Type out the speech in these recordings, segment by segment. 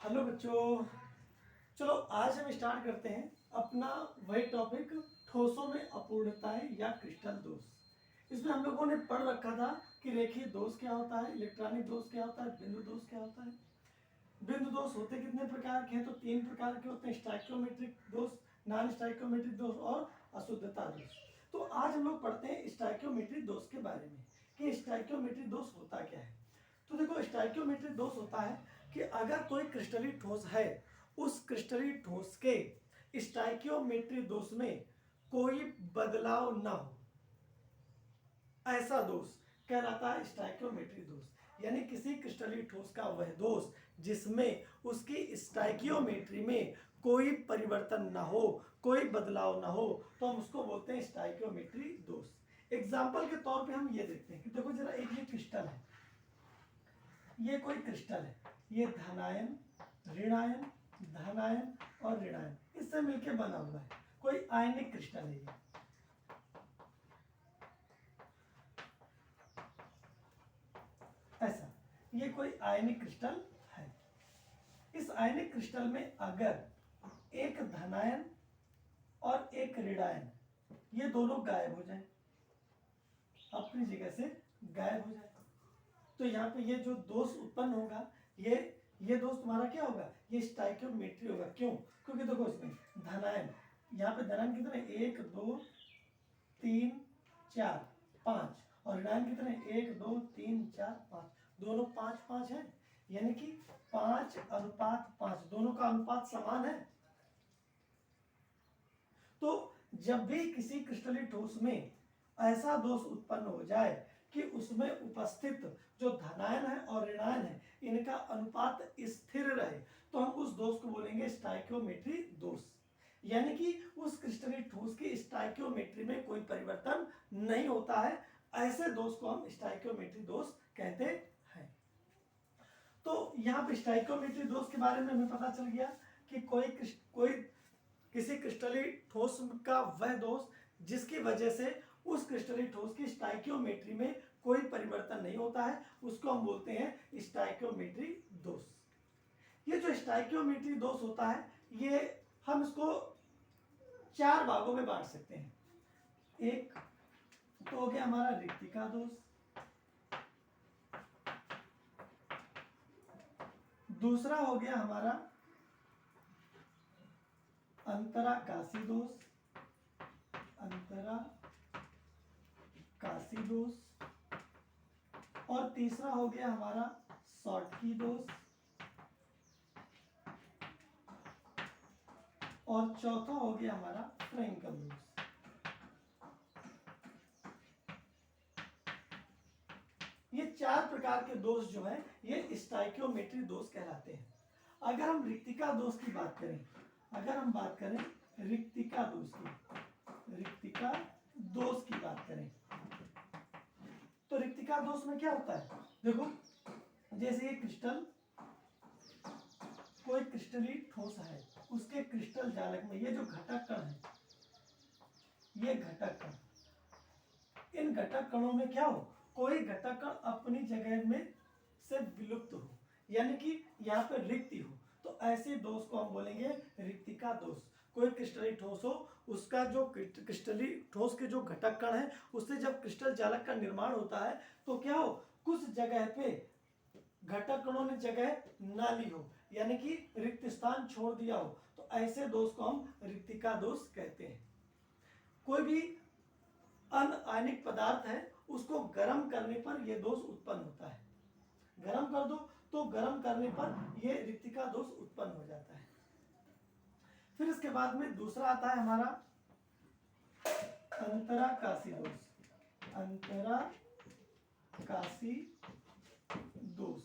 Hello बच्चों। चलो आज हम स्टार्ट करते हैं अपना वही टॉपिक, ठोसों में अपूर्णताएं या क्रिस्टल दोष। इसमें हम लोगों ने पढ़ रखा था कि रेखीय दोष क्या होता है, इलेक्ट्रॉनिक दोष क्या होता है, बिंदु दोष क्या होता है। बिंदु दोष होते कितने प्रकार के हैं? तो 3 प्रकार के होते हैं, स्टाइकियोमेट्रिक दोष, नॉन स्टाइकियोमेट्रिक दोष और अशुद्धता दोष। तो आज हम लोग पढ़ते हैं स्टाइकियोमेट्रिक दोष के बारे में कि स्टाइकियोमेट्रिक दोष होता क्या है। तो देखो, स्टाइकियोमेट्रिक दोष होता है कि अगर कोई क्रिस्टलीय ठोस है, उस क्रिस्टलीय ठोस के स्टाइकियोमेट्रिक दोष में कोई बदलाव न हो, ऐसा दोष कहलाता है स्टाइकियोमेट्रिक दोष। यानी किसी क्रिस्टलीय ठोस का वह दोष जिसमें उसकी स्टाइकियोमेट्री में कोई परिवर्तन न हो, कोई बदलाव न हो, तो हम उसको बोलते हैं स्टाइकियोमेट्री दोष। एग्जाम्पल के तौर पे हम ये देखते हैं कि देखो जरा, एक ये क्रिस्टल है, ये कोई क्रिस्टल है, ये धनायन, ऋणायन, धनायन और ऋणायन इससे मिलके बना हुआ है, कोई आयनिक क्रिस्टल है। ऐसा ये कोई आयनिक क्रिस्टल है। इस आयनिक क्रिस्टल में अगर एक धनायन और एक ऋणायन, ये दोनों गायब हो जाए, अपनी जगह से गायब हो जाए, तो यहाँ पे ये जो दोष उत्पन्न होगा, ये दोष तुम्हारा क्या होगा? ये स्टाइकियोमेट्री होगा। क्यों? क्योंकि देखो इसमें धनायन, यहाँ पे धनायन कितने? 1 2 3 4 5, और ऋणायन कितने? 1 2 3 4 5, दोनों 5 5 है, यानी कि 5:5, दोनों का अनुपात समान है। तो जब भी किसी क्रिस्टलीय ठोस में ऐसा दोष उत्पन्न हो जाए कि उसमें उपस्थित जो धनायन है और ऋणायन है, इनका अनुपात स्थिर रहे, तो हम उस दोष को बोलेंगे स्टाइकियोमेट्री दोष। यानी कि उस क्रिस्टलीय ठोस की स्टाइकियोमेट्री में कोई परिवर्तन नहीं होता है, ऐसे दोष को हम स्टाइकियोमेट्री दोष कहते हैं। तो यहाँ पे स्टाइकियोमेट्री दोष के बारे में हमें पता चल गया कि कोई किसी क्रिस्टलीय ठोस का वह दोष जिसकी वजह से उस क्रिस्टलीय ठोस की स्टाइकियोमेट्री में कोई परिवर्तन नहीं होता है, उसको हम बोलते हैं स्टाइकियोमेट्री दोष। ये जो स्टाइकियोमेट्री दोष होता है, ये हम इसको 4 भागों में बांट सकते हैं। एक तो हो गया हमारा रिक्तिका दोष, दूसरा हो गया हमारा अंतराकाशी दोष, अंतराकाशी दोष, और तीसरा हो गया हमारा शॉर्टकी दोष, और चौथा हो गया हमारा फ्रेंकल दोष। ये 4 प्रकार के दोष जो है, ये स्टाइकियोमेट्री दोष कहलाते हैं। अगर हम रिक्तिका दोष की बात करें, रिक्तिका दोष की बात करें, तो रिक्तिका दोष में क्या होता है? देखो, जैसे ये क्रिस्टल, कोई क्रिस्टलीय ठोस है, उसके क्रिस्टल जालक में ये जो घटक कण है, ये घटक कण, इन घटक कणों में क्या हो? कोई घटक कण अपनी जगह में से विलुप्त हो, यानी कि यहाँ पे रिक्ति हो, तो ऐसे दोष को हम बोलेंगे रिक्तिका दोष। कोई क्रिस्टलीय ठोस हो, उसका जो क्रिस्टलीय ठोस के जो घटक कण है, उससे जब क्रिस्टल जालक का निर्माण होता है, तो क्या हो? कुछ जगह पे घटक कणों ने जगह ना ली हो, यानी कि रिक्त स्थान छोड़ दिया हो, तो ऐसे दोष को हम रिक्तिका दोष कहते हैं। कोई भी अनआयनिक पदार्थ है, उसको गर्म करने पर यह दोष उत्पन्न होता है। गर्म कर दो तो गर्म करने पर यह रिक्तिका दोष उत्पन्न हो जाता है। फिर इसके बाद में दूसरा आता है हमारा अंतराकाशी दोष। अंतराकाशी दोष।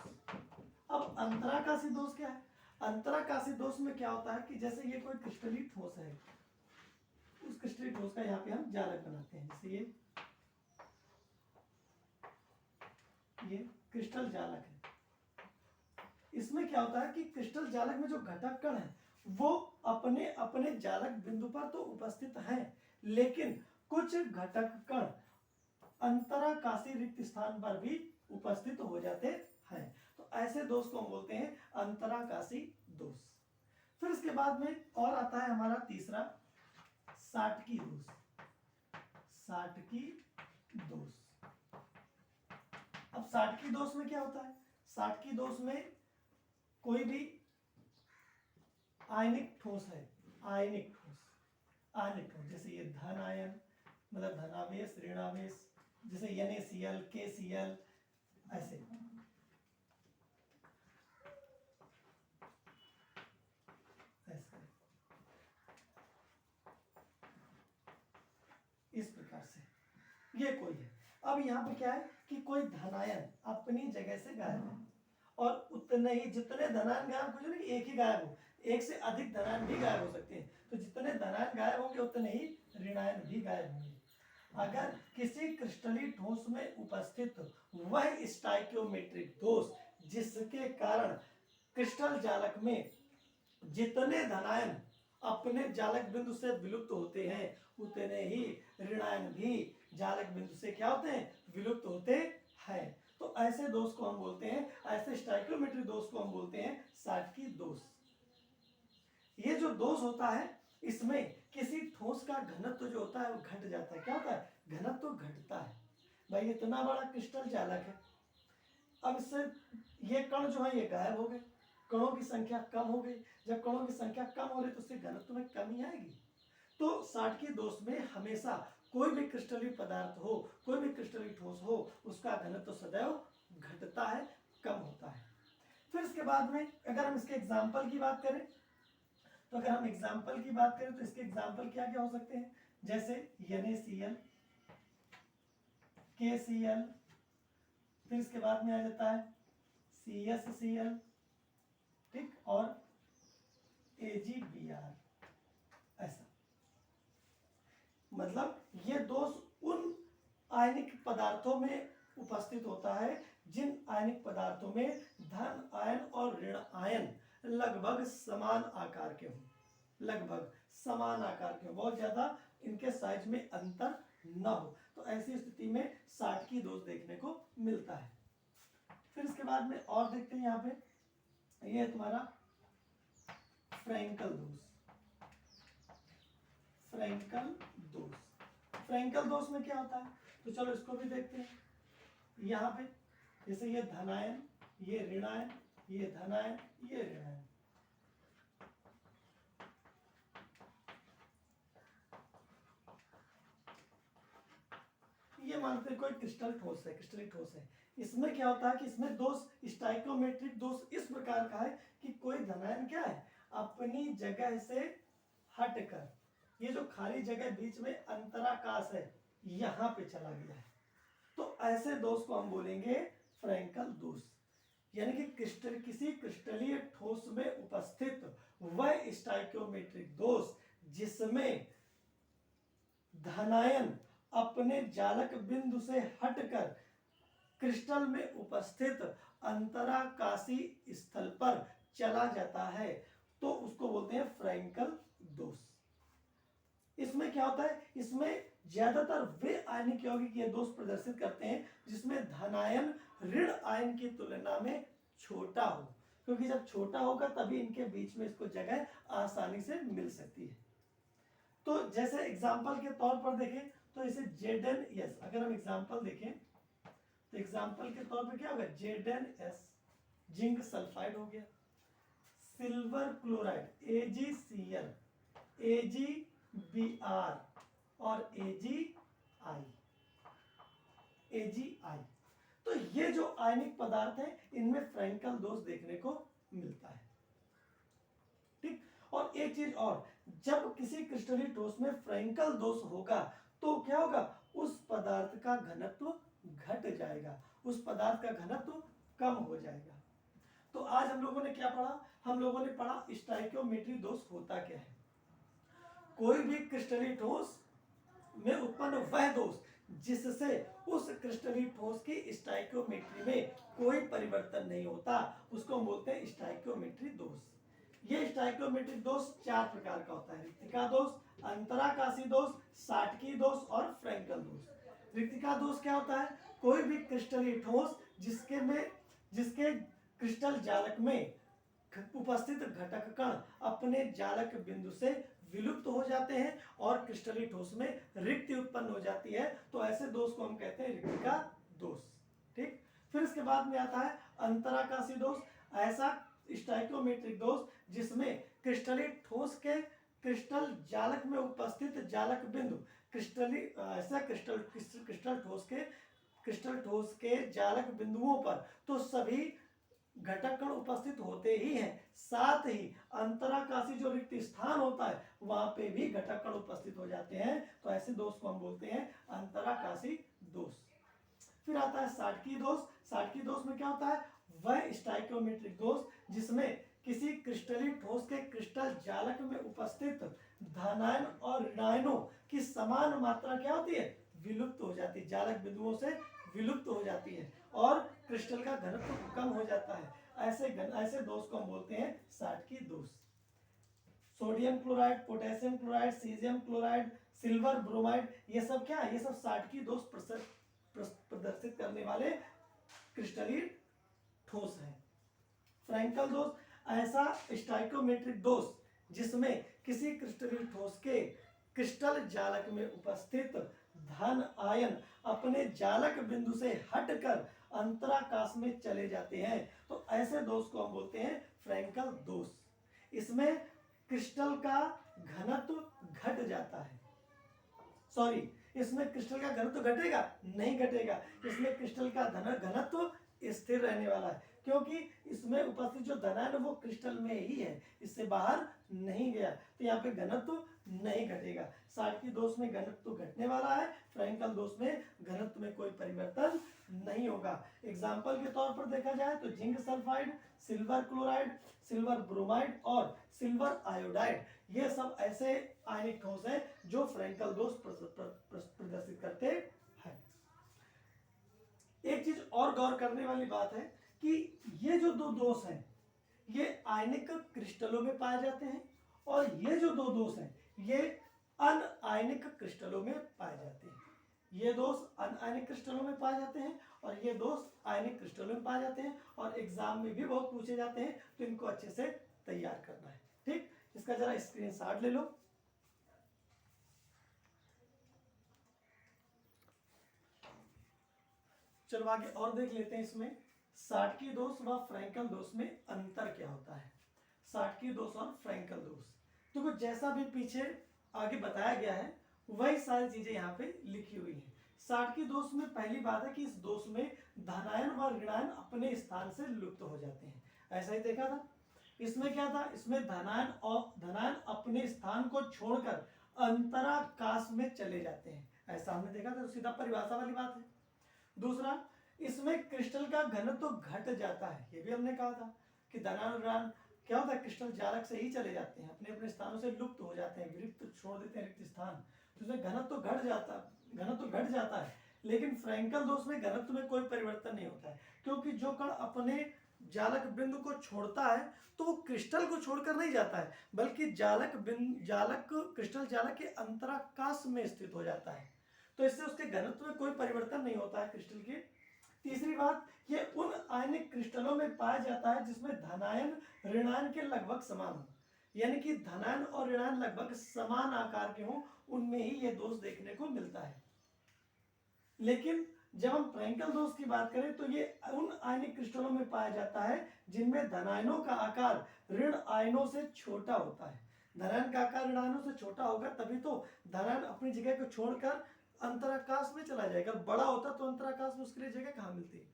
अब अंतराकाशी दोष क्या है? अंतराकाशी दोष में क्या होता है कि जैसे ये कोई क्रिस्टलीय ठोस है, उस क्रिस्टलीय ठोस का यहाँ पे हम जालक बनाते हैं, जैसे ये क्रिस्टल जालक है। इसमें क्या होता है कि क्रिस्टल जालक में जो घटक कण है, वो अपने अपने जालक बिंदु पर तो उपस्थित हैं, लेकिन कुछ घटक कण अंतराकाशी रिक्त स्थान पर भी उपस्थित हो जाते हैं। तो ऐसे दोष को हम बोलते हैं अंतराकाशी दोष। फिर इसके बाद में और आता है हमारा तीसरा साटकी दोष। साटकी दोष। अब साटकी दोष में क्या होता है? साटकी दोष में कोई भी आयनिक ठोस है, आयनिक ठोस, आयनिक ठोस, जैसे ये धन आयन मतलब धनावेश, ऋणावेश, जैसे NaCl, KCl, ऐसे ऐसे इस प्रकार से ये कोई है। अब यहाँ पे क्या है कि कोई धनायन अपनी जगह से गायब है और उतने ही जितने धनायन गायब हो, नहीं एक ही गायब हो, एक से अधिक धनायन भी गायब हो सकते हैं, तो जितने धनायन गायब होंगे उतने ही ऋणायन भी गायब होंगे। अगर किसी क्रिस्टलीय ठोस में उपस्थित वह स्टाइकियोमेट्रिक दोष जिसके कारण क्रिस्टल जालक में जितने धनायन अपने जालक बिंदु से विलुप्त होते हैं उतने ही ऋणायन भी जालक बिंदु से क्या होते हैं? विलुप्त होते हैं। तो ऐसे दोष को हम बोलते हैं, ऐसे स्टाइकियोमेट्रिक दोष को हम बोलते हैं साटकी दोष। ये जो दोष होता है इसमें किसी ठोस का घनत्व जो होता है वो घट जाता है। क्या होता है? घनत्व घटता है। भाई इतना बड़ा क्रिस्टल जालक है, अब इससे ये कण जो है ये गायब हो गए, कणों की संख्या कम हो गई। जब कणों की संख्या कम हो रही तो उससे घनत्व में कमी आएगी। तो साटकी दोष में हमेशा कोई भी क्रिस्टलीय पदार्थ हो, कोई भी क्रिस्टलीय ठोस हो, उसका घनत्व सदैव घटता है, कम होता है। फिर इसके बाद में अगर हम इसके एग्जाम्पल की बात करें तो अगर हम एग्जाम्पल की बात करें तो इसके एग्जाम्पल क्या क्या हो सकते हैं? जैसे NaCl, KCl, फिर इसके बाद में आ जाता है CsCl, ठीक, और AgBr। ऐसा मतलब ये दोष उन आयनिक पदार्थों में उपस्थित होता है जिन आयनिक पदार्थों में धन आयन और ऋण आयन लगभग समान आकार के हों, लगभग समान आकार के, बहुत ज्यादा इनके साइज में अंतर न हो। तो ऐसी स्थिति में साटकी दोष देखने को मिलता है। फिर इसके बाद में और देखते हैं यहाँ पे, ये है तुम्हारा फ्रैंकल दोष। फ्रैंकल दोष, फ्रैंकल दोष में क्या होता है? तो चलो इसको भी देखते हैं। यहाँ पे जैसे ये धनायन, ये ऋणायन, ये धनायन, ये ऋणायन, ये मानते हैं कोई क्रिस्टल ठोस है, क्रिस्टलीय ठोस है। इसमें क्या होता है कि इसमें दोष स्टाइकियोमेट्रिक दोष इस प्रकार का है कि कोई धनायन क्या है? अपनी जगह से हटकर, ये जो खाली जगह बीच में अंतराकाश है यहाँ पे चला गया है। तो ऐसे दोष को हम बोलेंगे फ्रैंकल दोष। यानी कि किसी क्रिस्टलीय ठोस में उपस्थित वह स्टाइकियोमेट्रिक दोष जिसमें धनायन अपने जालक बिंदु से हटकर क्रिस्टल में उपस्थित अंतराकाशी स्थल पर चला जाता है, तो उसको बोलते हैं फ्रैंकल दोष। इसमें क्या होता है? इसमें ज्यादातर वे आयनिक यौगिक ये दोष प्रदर्शित करते हैं जिसमें धनायन ऋण आयन की तुलना में छोटा हो, क्योंकि जब छोटा होगा तभी इनके बीच में इसको जगह आसानी से मिल सकती है। तो जैसे एग्जाम्पल के तौर पर देखें तो इसे ZnS, अगर हम एग्जाम्पल देखें तो एग्जाम्पल के तौर पर क्या होगा? ZnS जिंक सल्फाइड हो गया, सिल्वर क्लोराइड AgCl, AgBr और AgI। तो ये जो आयनिक पदार्थ है इनमें फ्रैंकल दोष देखने को मिलता है, ठीक। और एक चीज और, जब किसी क्रिस्टलीय ठोस में फ्रैंकल दोष होगा तो क्या होगा? उस पदार्थ का घनत्व घट जाएगा, उस पदार्थ का घनत्व कम हो जाएगा। तो आज हम लोगों ने क्या पढ़ा? हम लोगों ने पढ़ा स्टाइकियोमेट्रिक दोष होता क्या है। कोई भी क्रिस्टलीय ठोस में उत्पन्न वह दोष जिससे उस क्रिस्टलीय ठोस की स्टाइकियोमेट्री में कोई परिवर्तन नहीं होता, उसको हम बोलते हैं स्टाइकियोमेट्रिक दोष। ये स्टाइकियोमेट्रिक दोष 4 प्रकार का होता है: रिक्तिका दोष, अंतराकाशी दोष, साटकी दोष और फ्रैंकल दोष। रिक्तिका दोष क्या होता है? कोई भी क्रिस्टलीय ठोस जिसके क्रिस्टल जालक में उपस्थित घटक कण अपने जालक बिंदु से विलुप्त हो जाते हैं और क्रिस्टलीय ठोस में रिक्ति उत्पन्न हो जाती है, तो ऐसे दोष को हम कहते हैं रिक्ति का दोष। ठीक, फिर इसके बाद में आता है अंतराकाशी दोष। ऐसा स्टाइकोमेट्रिक दोष जिसमें क्रिस्टलीय ठोस के क्रिस्टल जालक में उपस्थित जालक बिंदु क्रिस्टल ठोस के जालक बिंदुओं पर तो सभी घटक कण उपस्थित होते ही हैं, साथ ही अंतराकाशी जो रिक्त स्थान होता है वहां पे भी घटक कण उपस्थित हो जाते हैं, तो ऐसे दोष को हम बोलते हैं अंतराकाशी दोष। फिर आता है साटकी दोष। साटकी दोष में क्या होता है, वह स्टाइकोमेट्रिक दोष जिसमें किसी क्रिस्टलीय ठोस के क्रिस्टल जालक में उपस्थित धनायन और ऋणायनों की समान मात्रा क्या होती है, विलुप्त हो जाती है, जालक बिंदुओं से विलुप्त हो जाती है और क्रिस्टल का घनत्व कम हो जाता है। ऐसे दोष को हम बोलते हैं साटकी दोष। Sodium chloride, potassium chloride, caesium chloride, silver bromide, ये सब क्या है, ये सब साटकी दोष प्रदर्शित करने वाले क्रिस्टलीय ठोस है। फ्रैंकल दोष, ऐसा स्टाइकोमेट्रिक दोष जिसमें किसी क्रिस्टलीय ठोस के क्रिस्टल जालक में उपस्थित धन आयन अपने जालक बिंदु से हटकर अंतराकाश में चले जाते हैं, तो ऐसे दोष को हम बोलते हैं फ्रैंकल दोष। इसमें क्रिस्टल का घनत्व घट जाता है, सॉरी, इसमें क्रिस्टल का घनत्व घटेगा नहीं घटेगा, इसमें क्रिस्टल का घनत्व स्थिर रहने वाला है, क्योंकि इसमें उपस्थित जो धनायन वो क्रिस्टल में ही है, इससे बाहर नहीं गया, तो यहाँ पे घनत्व नहीं घटेगा। साटकी दोष में घनत्व घटने वाला है, फ्रैंकल दोष में घनत्व में कोई परिवर्तन नहीं होगा। एग्जाम्पल के तौर पर देखा जाए तो zinc sulphide, silver chloride, silver bromide और सिल्वर आयोडाइड, ये सब ऐसे आयनिक ठोस है जो फ्रैंकल दोष प्रदर्शित करते हैं। एक चीज और गौर करने वाली बात है कि ये जो दो दोष हैं ये आयनिक क्रिस्टलों में पाए जाते हैं और ये जो दो दोष हैं ये अनआयनिक क्रिस्टलों में पाए जाते हैं। ये दोष अनआयनिक क्रिस्टलों में पाए जाते हैं और ये दोष आयनिक क्रिस्टलों में पाए जाते हैं और एग्जाम में भी बहुत पूछे जाते हैं, तो इनको अच्छे से तैयार करना है। ठीक, इसका जरा स्क्रीनशॉट ले लो। चलो आगे और देख लेते हैं इसमें साटकी दोष व फ्रैंकल दोष में अंतर क्या होता है। साटकी दोष और फ्रैंकल दोष, तो जैसा भी पीछे आगे बताया गया है वही सारी चीजें यहाँ पे लिखी हुई हैं। साटकी दोष में पहली बात है कि इस दोष में धनायन व ऋणायन अपने स्थान से लुप्त हो जाते हैं, ऐसा ही देखा था। इसमें क्या था, इसमें धनायन अपने स्थान को छोड़कर अंतराकाश में चले जाते हैं, ऐसा हमने देखा था, तो सीधा परिभाषा वाली बात है। दूसरा, इसमें क्रिस्टल का घनत्व घट जाता है, ये भी हमने कहा था कि धनायन ऋणायन क्या होता है, क्रिस्टल जालक से ही चले जाते हैं, अपने अपने स्थानों से लुप्त हो जाते हैं, रिक्त छोड़ देते हैं रिक्त स्थान, तो उसमें घनत्व घट जाता है। लेकिन फ्रैंकल दोष में घनत्व में कोई परिवर्तन नहीं होता है, क्योंकि जो कण अपने जालक बिंदु को छोड़ता है तो वो क्रिस्टल को छोड़कर नहीं जाता है, बल्कि क्रिस्टल जालक के अंतराकाश में स्थित हो जाता है, तो इससे उसके घनत्व में कोई परिवर्तन नहीं होता है क्रिस्टल के। तीसरी बात, ये उन आयनिक क्रिस्टलों में पाया जाता है जिसमें धनायन ऋणायन के लगभग समान हो, यानी कि धनायन और ऋणायन लगभग समान आकार के हों, उनमें ही ये दोष देखने को मिलता है। लेकिन जब हम फ्रैंकल दोष की बात करें तो ये उन आयनिक क्रिस्टलों में पाया जाता है जिनमें धनायनों का आकार ऋण आयनों से छोटा होता है। धनायन का आकार ऋण आयनों से छोटा होगा तभी तो धनायन अपनी जगह को छोड़कर अंतराकाश में चला जाएगा, बड़ा होता तो अंतराकाश में उसके लिए जगह कहां मिलती।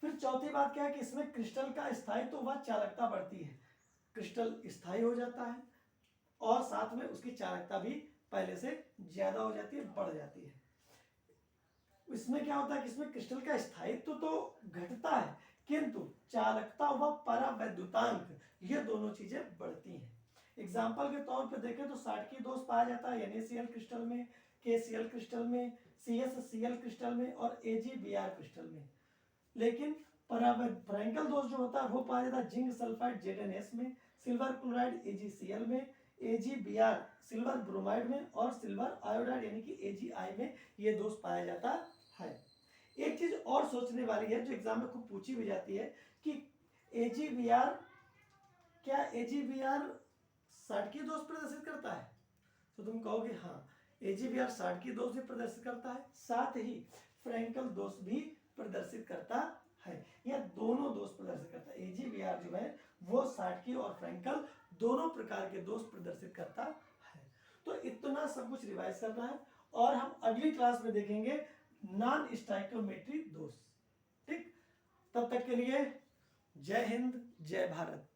फिर चौथी बात क्या है कि इसमें क्रिस्टल का स्थायित्व व चालकता बढ़ती है, क्रिस्टल स्थायी हो जाता है और साथ में उसकी चालकता भी पहले से ज्यादा हो जाती है, बढ़ जाती है। इसमें क्या होता है कि इसमें क्रिस्टल का स्थायित्व तो घटता है किंतु चालकता व परावैद्युतांक ये दोनों चीजें बढ़ती हैं। एग्जाम्पल के तौर पर देखें तो साटकी दोष पाया जाता है NaCl क्रिस्टल में, KCl क्रिस्टल में, CsCl क्रिस्टल में और AgBr क्रिस्टल में। लेकिन फ्रैंकल दोष जो होता है वो पाया जाता है जिंक सल्फाइड ZnS में, सिल्वर क्लोराइड AgCl में, AgBr सिल्वर ब्रोमाइड में और सिल्वर आयोडाइड यानी कि AgI में ये दोष पाया जाता है। एक चीज और सोचने वाली है जो एग्जाम में खूब पूछी भी जाती है कि AGVR, क्या AGVR साटकीय दोष प्रदर्शित करता है? तो तुम कहोगे हाँ, AGVR साटकीय दोष भी प्रदर्शित करता है, साथ ही फ्रैंकल दोष भी प्रदर्शित करता है, या दोनों दोष प्रदर्शित करता है। AGVR जो है वो साटकीय और फ्रैंकल दोनों प्रकार के दोष प्रदर्शित करता है। तो इतना सब कुछ रिवाइज करना है, और हम अगली क्लास में देखेंगे नॉन स्टाइकोमेट्री दोष। ठीक, तब तक के लिए जय हिंद, जय भारत।